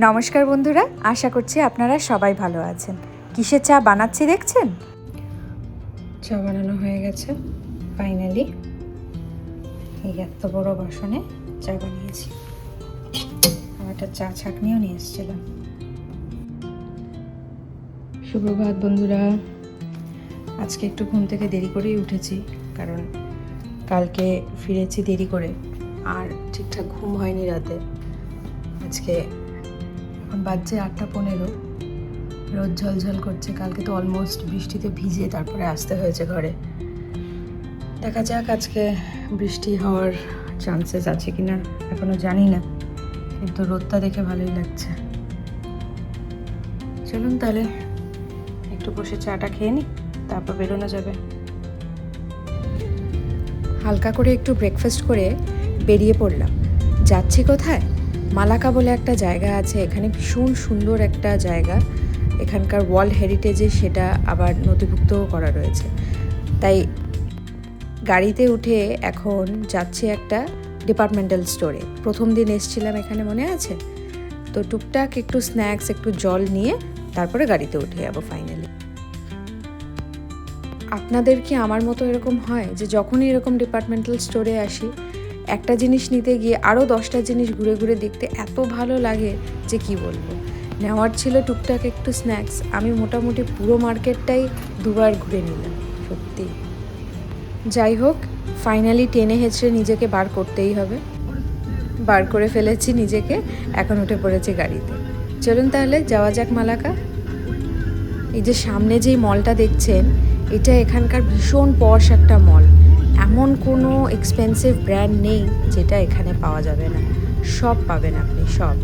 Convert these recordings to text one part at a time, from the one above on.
নমস্কার বন্ধুরা, আশা করছি আপনারা সবাই ভালো আছেন। কিসের চা বানাচ্ছি দেখছেন? চা বানানো হয়ে গেছে ফাইনালি। এই এত বড় বাসনে চা বানিয়েছি। আমার একটা চা ছাঁকনিও নিয়ে এসেছিলাম। সুপ্রভাত বন্ধুরা। আজকে একটু ঘুম থেকে দেরি করেই উঠেছি, কারণ কালকে ফিরেছি দেরি করে আর ঠিকঠাক ঘুম হয়নি রাতে। আজকে এখন বাজছে 8:15। রোদ ঝলঝল করছে। কালকে তো অলমোস্ট বৃষ্টিতে ভিজে তারপরে আসতে হয়েছে ঘরে। দেখা যাক আজকে বৃষ্টি হওয়ার চান্সেস আছে কিনা এখনো জানি না, কিন্তু রোদটা দেখে ভালোই লাগছে। চলুন তাহলে একটু বসে চাটা খেয়ে নিই, তারপর বেরোনো যাবে। হালকা করে একটু ব্রেকফাস্ট করে বেরিয়ে পড়লাম। যাচ্ছি কোথায়? মালাকা বলে একটা জায়গা আছে, এখানে ভীষণ সুন্দর একটা জায়গা। এখানকার ওয়ার্ল্ড হেরিটেজে সেটা আবার নথিভুক্তও করা রয়েছে। তাই গাড়িতে উঠে এখন যাচ্ছি একটা ডিপার্টমেন্টাল স্টোরে। প্রথম দিন এসেছিলাম এখানে, মনে আছে তো? টুকটাক একটু স্ন্যাক্স, একটু জল নিয়ে তারপরে গাড়িতে উঠে যাবো ফাইনালি। আপনাদের কি আমার মতো এরকম হয় যে যখনই এরকম ডিপার্টমেন্টাল স্টোরে আসি, একটা জিনিস নিতে গিয়ে আরও 10টা জিনিস ঘুরে ঘুরে দেখতে এত ভালো লাগে যে কি বলবো। নেওয়ার ছিল টুকটাক একটু স্ন্যাক্স, আমি মোটামুটি পুরো মার্কেটটাই দুবার ঘুরে নিলাম। সত্যি যাই হোক, ফাইনালি টেনে হেঁচড়ে নিজেকে বার করতেই হবে। বার করে ফেলেছি নিজেকে, এখন উঠে পড়েছি গাড়িতে। চলুন তাহলে যাওয়া যাক মালাকা। এই যে সামনে যেই মলটা দেখছেন, এটা এখানকার ভীষণ পশ একটা মল। এমন কোনো এক্সপেন্সিভ ব্র্যান্ড নেই যেটা এখানে পাওয়া যাবে না, সব পাবেন আপনি, সব।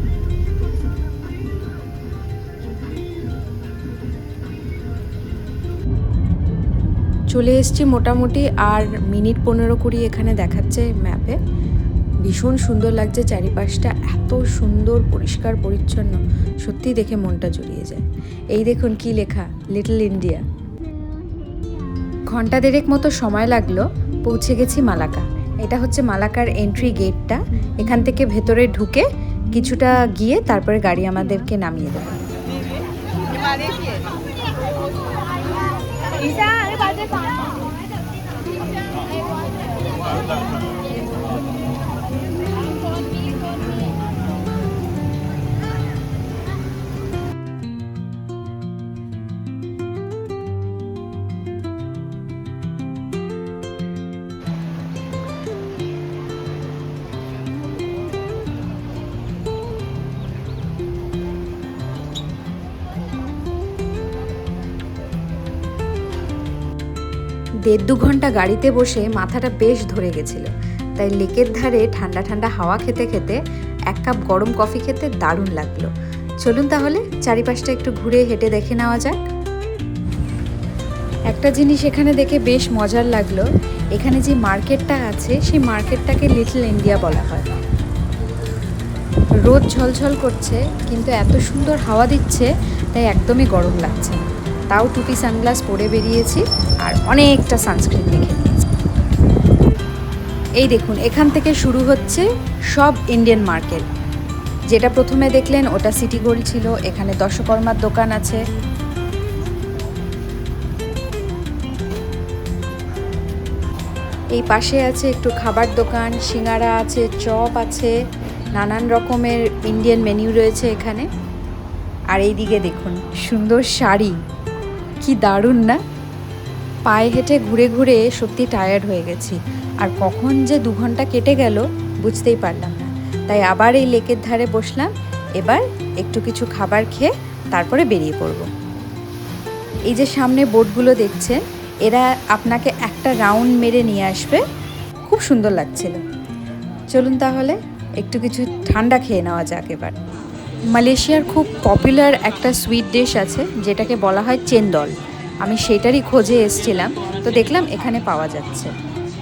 চলে এসেছি মোটামুটি, আর মিনিট 15-20 এখানে দেখাচ্ছে ম্যাপে। ভীষণ সুন্দর লাগছে চারিপাশটা, এত সুন্দর পরিষ্কার পরিচ্ছন্ন, সত্যি দেখে মনটা জুড়িয়ে যায়। এই দেখুন কি লেখা, লিটল ইন্ডিয়া। ঘন্টা দেড়েক মতো সময় লাগলো, পৌঁছে গেছি মালাকা। এটা হচ্ছে মালাকার এন্ট্রি গেটটা। এখান থেকে ভেতরে ঢুকে কিছুটা গিয়ে তারপরে গাড়ি আমাদেরকে নামিয়ে দেবে। দেড় দু ঘন্টা গাড়িতে বসে মাথাটা বেশ ধরে গেছিল, তাই লেকের ধারে ঠান্ডা ঠান্ডা হাওয়া খেতে খেতে এক কাপ গরম কফি খেতে দারুণ লাগলো। চলুন তাহলে চারিপাশটা একটু ঘুরে হেঁটে দেখে নেওয়া যাক। একটা জিনিস এখানে দেখে বেশ মজার লাগলো, এখানে যে মার্কেটটা আছে সেই মার্কেটটাকে লিটল ইন্ডিয়া বলা হয়। রোদ ঝলঝল করছে, কিন্তু এত সুন্দর হাওয়া দিচ্ছে তাই একদমই গরম লাগছে না। তাও টুপি সানগ্লাস পরে বেরিয়েছি আর অনেকটা সানস্ক্রিন মেখে নিয়েছি। এই দেখুন, এখান থেকে শুরু হচ্ছে সব ইন্ডিয়ান মার্কেট। যেটা প্রথমে দেখলেন ওটা সিটি গোল্ড ছিল, এখানে দশকর্মার দোকান আছে। এই পাশে আছে একটু খাবার দোকান, সিঙ্গারা আছে, চপ আছে, নানান রকমের ইন্ডিয়ান মেনু রয়েছে এখানে। আর এই দিকে দেখুন সুন্দর শাড়ি, কি দারুণ না? পায়ে হেঁটে ঘুরে ঘুরে সত্যি টায়ার্ড হয়ে গেছি, আর কখন যে 2 ঘন্টা কেটে গেল বুঝতেই পারলাম না। তাই আবার এই লেকের ধারে বসলাম। এবার একটু কিছু খাবার খেয়ে তারপরে বেরিয়ে পড়ব। এই যে সামনে বোটগুলো দেখছেন, এরা আপনাকে একটা রাউন্ড মেরে নিয়ে আসবে, খুব সুন্দর লাগছিল। চলুন তাহলে একটু কিছু ঠান্ডা খেয়ে নেওয়া যাক এবার। মালয়েশিয়ার খুব পপুলার একটা সুইট ডিশ আছে যেটাকে বলা হয় চেন্দল। আমি সেটারই খোঁজে এসেছিলাম, তো দেখলাম এখানে পাওয়া যাচ্ছে।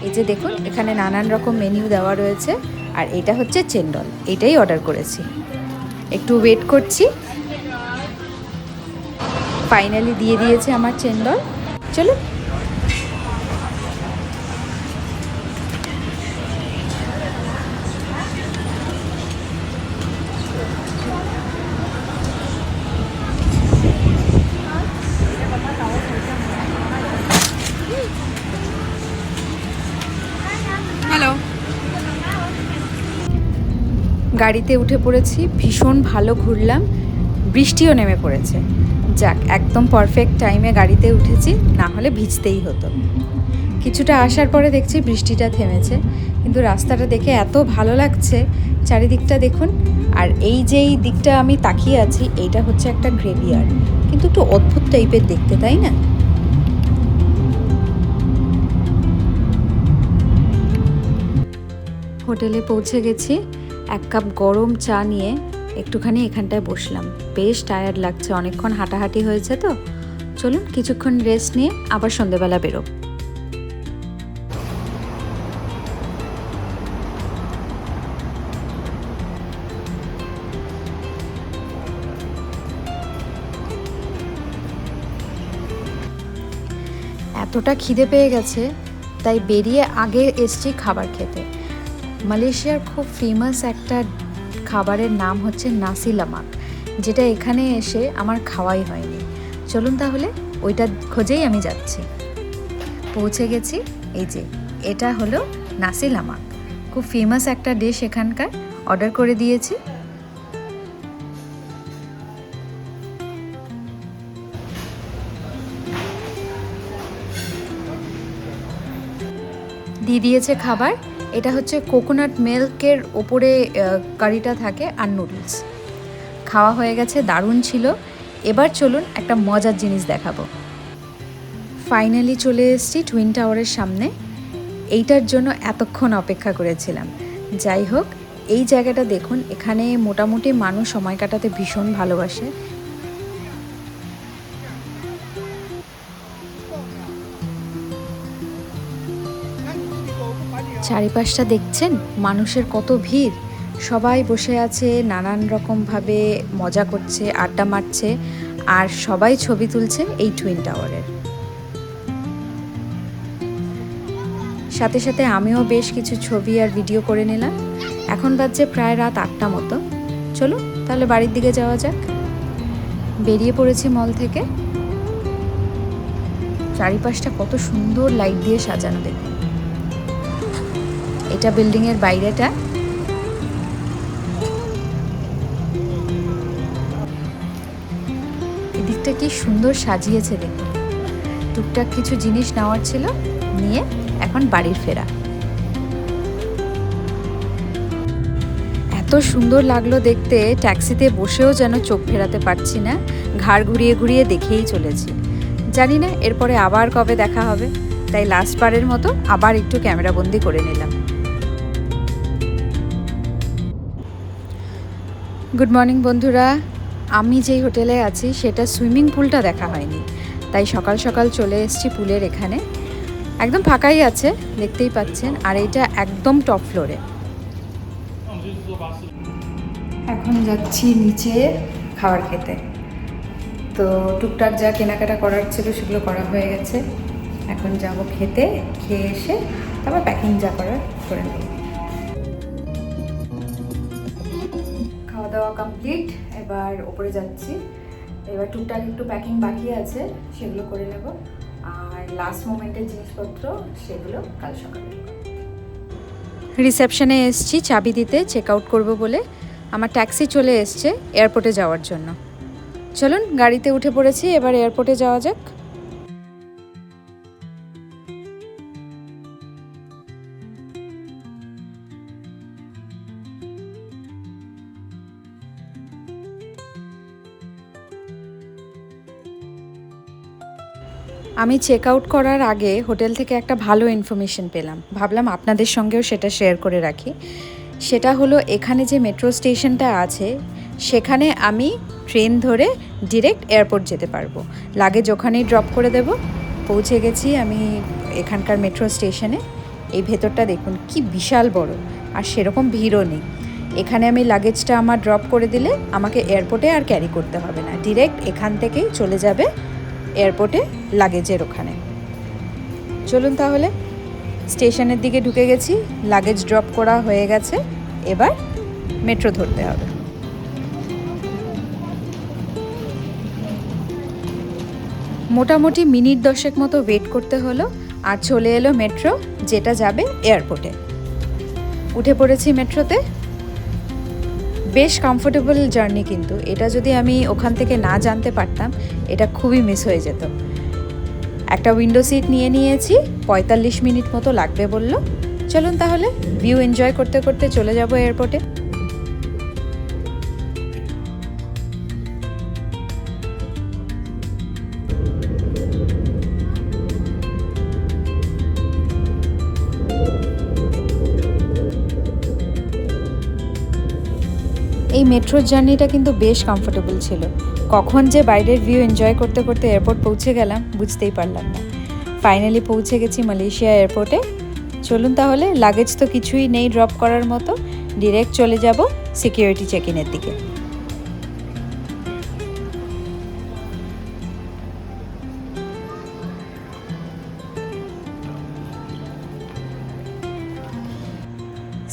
এই যে দেখুন, এখানে নানান রকম মেনু দেওয়া রয়েছে, আর এটা হচ্ছে চেন্দল, এটাই অর্ডার করেছি। একটু ওয়েট করছি, ফাইনালি দিয়ে দিয়েছে আমার চেন্দল। চলুন। গাড়িতে উঠে পড়েছি, ভীষণ ভালো ঘুরলাম, বৃষ্টিও নেমে পড়েছে। যাক, একদম পারফেক্ট টাইমে গাড়িতে উঠেছি, না হলে ভিজতেই হতো। কিছুটা আসার পরে দেখছি বৃষ্টিটা থেমেছে, কিন্তু রাস্তাটা দেখে এত ভালো লাগছে, চারিদিকটা দেখুন। আর এই দিকটা আমি তাকিয়ে আছি, এইটা হচ্ছে একটা গ্রেভিয়ার্ড, কিন্তু একটু অদ্ভুত টাইপের দেখতে, তাই না? হোটেলে পৌঁছে গেছি, 1 কাপ গরম চা নিয়ে একটুখানি এখানটায় বসলাম। বেশ টায়ার্ড লাগছে, অনেকক্ষণ হাঁটাহাঁটি হয়েছে তো। চলুন কিছুক্ষণ রেস্ট নিয়ে আবার সন্ধেবেলা বেরোব। এতটা খিদে পেয়ে গেছে, তাই বেরিয়ে আগে এসছি খাবার খেতে। মালয়েশিয়ার খুব ফেমাস একটা খাবারের নাম হচ্ছে নাসি লামাক, যেটা এখানে এসে আমার খাওয়াই হয়নি। চলুন তাহলে ওইটা খোঁজেই আমি যাচ্ছি। পৌঁছে গেছি, এই যে এটা হলো নাসি লামাক, খুব ফেমাস একটা ডিশ এখানকার। অর্ডার করে দিয়েছি। দিয়ে দিয়েছে খাবার। এটা হচ্ছে কোকোনাট মিল্কের ওপরে কারিটা থাকে আর নুডলস। খাওয়া হয়ে গেছে, দারুণ ছিল। এবার চলুন একটা মজার জিনিস দেখাবো। ফাইনালি চলে এসেছি টুইন টাওয়ারের সামনে। এইটার জন্য এতক্ষণ অপেক্ষা করেছিলাম। যাই হোক, এই জায়গাটা দেখুন, এখানে মোটামুটি মানুষ সময় কাটাতে ভীষণ ভালোবাসে। চারিপাশটা দেখছেন, মানুষের কত ভিড়। সবাই বসে আছে, নানান রকমভাবে মজা করছে, আড্ডা মারছে, আর সবাই ছবি তুলছে এই টুইন টাওয়ারের সাথে সাথে। আমিও বেশ কিছু ছবি আর ভিডিও করে নিলাম। এখন বাজছে প্রায় রাত 8টা মতো। চলো তাহলে বাড়ির দিকে যাওয়া যাক। বেরিয়ে পড়েছি মল থেকে। চারিপাশটা কত সুন্দর লাইট দিয়ে সাজানো, দেখুন। এটা বিল্ডিংয়ের বাইরেটা। এদিকটা কি সুন্দর সাজিয়েছে দেখুন। টুকটাক কিছু জিনিস নেওয়ার ছিল, নিয়ে এখন বাড়ির ফেরা। এত সুন্দর লাগলো দেখতে, ট্যাক্সিতে বসেও যেন চোখ ফেরাতে পারছি না, ঘাড় ঘুরিয়ে ঘুরিয়ে দেখেই চলেছি। জানি না এরপরে আবার কবে দেখা হবে, তাই লাস্ট বারের মতো আবার একটু ক্যামেরাবন্দি করে নিলাম। গুড মর্নিং বন্ধুরা। আমি যেই হোটেলে আছি সেটা সুইমিং পুলটা দেখা হয়নি, তাই সকাল সকাল চলে এসেছি পুলের এখানে। একদম ফাঁকাই আছে, দেখতেই পাচ্ছেন। আর এটা একদম টপ ফ্লোরে। এখন যাচ্ছি নিচে খাবার খেতে। তো টুকটাক যা কেনাকাটা করার ছিল সেগুলো করা হয়ে গেছে। এখন যাব খেতে, খেয়ে এসে তারপর প্যাকিং যা করার করে নেব। খাওয়া দাওয়া কমপ্লিট, এবার ওপরে যাচ্ছি। এবার টুকটাক একটু প্যাকিং বাকি আছে, সেগুলো করে নেব। আর লাস্ট মোমেন্টের জিনিসপত্র সেগুলো কাল সকালে। রিসেপশনে এসছি চাবি দিতে, চেক আউট করবো বলে। আমার ট্যাক্সি চলে এসছে এয়ারপোর্টে যাওয়ার জন্য। চলুন গাড়িতে উঠে পড়েছি, এবার এয়ারপোর্টে যাওয়া যাক। আমি চেক আউট করার আগে হোটেল থেকে একটা ভালো ইনফরমেশন পেলাম, ভাবলাম আপনাদের সঙ্গেও সেটা শেয়ার করে রাখি। সেটা হলো, এখানে যে মেট্রো স্টেশনটা আছে সেখানে আমি ট্রেন ধরে ডিরেক্ট এয়ারপোর্ট যেতে পারবো। লাগেজ ওখানেই ড্রপ করে দেব। পৌঁছে গেছি আমি এখানকার মেট্রো স্টেশনে। এই ভেতরটা দেখুন কি বিশাল বড়, আর সেরকম ভিড়ও নেই। এখানে আমি লাগেজটা আমার ড্রপ করে দিলে আমাকে এয়ারপোর্টে আর ক্যারি করতে হবে না, ডিরেক্ট এখান থেকেই চলে যাবে এয়ারপোর্টে লাগেজের ওখানে। চলুন তাহলে, স্টেশনের দিকে ঢুকে গেছি, লাগেজ ড্রপ করা হয়ে গেছে, এবার মেট্রো ধরতে হবে। মোটামুটি মিনিট 10 মতো ওয়েট করতে হলো, আর চলে এলো মেট্রো, যেটা যাবে এয়ারপোর্টে। উঠে পড়েছি মেট্রোতে। বেশ কমফোর্টেবল জার্নি, কিন্তু এটা যদি আমি ওখান থেকে না জানতে পারতাম এটা খুবই মিস হয়ে যেত। একটা উইন্ডো সিট নিয়ে নিয়েছি, 45 মিনিট মতো লাগবে বলল। চলুন তাহলে ভিউ এনজয় করতে করতে চলে যাব এয়ারপোর্টে। এই মেট্রোর জার্নিটা কিন্তু বেশ কমফোর্টেবল ছিল। কখন যে বাইরের ভিউ এনজয় করতে করতে এয়ারপোর্ট পৌঁছে গেলাম বুঝতেই পারলাম না। ফাইনালি পৌঁছে গেছি মালয়েশিয়া এয়ারপোর্টে। চলুন তাহলে, লাগেজ তো কিছুই নেই ড্রপ করার মতো, ডিরেক্ট চলে যাব সিকিউরিটি চেক ইনের দিকে।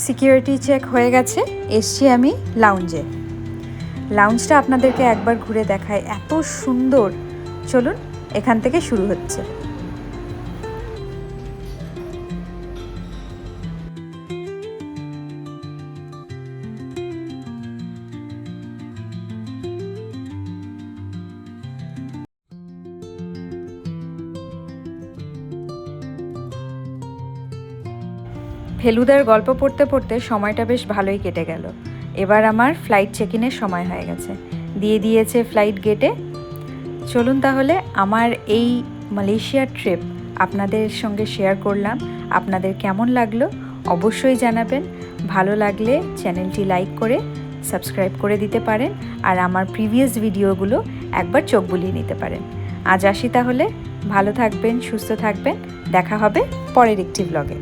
সিকিউরিটি চেক হয়ে গেছে, এসছি আমি লাউঞ্জে। লাউঞ্জটা আপনাদেরকে একবার ঘুরে দেখায়, এত সুন্দর। চলুন, এখান থেকে শুরু হচ্ছে। ফেলুদার গল্প পড়তে পড়তে সময়টা বেশ ভালোই কেটে গেল। এবার আমার ফ্লাইট চেক ইনের সময় হয়ে গেছে, দিয়ে দিয়েছে ফ্লাইট গেটে। চলুন তাহলে, আমার এই মালয়েশিয়ার ট্রিপ আপনাদের সঙ্গে শেয়ার করলাম। আপনাদের কেমন লাগলো অবশ্যই জানাবেন। ভালো লাগলে চ্যানেলটি লাইক করে সাবস্ক্রাইব করে দিতে পারেন, আর আমার প্রিভিয়াস ভিডিওগুলো একবার চোখ বুলিয়ে নিতে পারেন। আজ আসি তাহলে, ভালো থাকবেন, সুস্থ থাকবেন, দেখা হবে পরের একটি ব্লগে।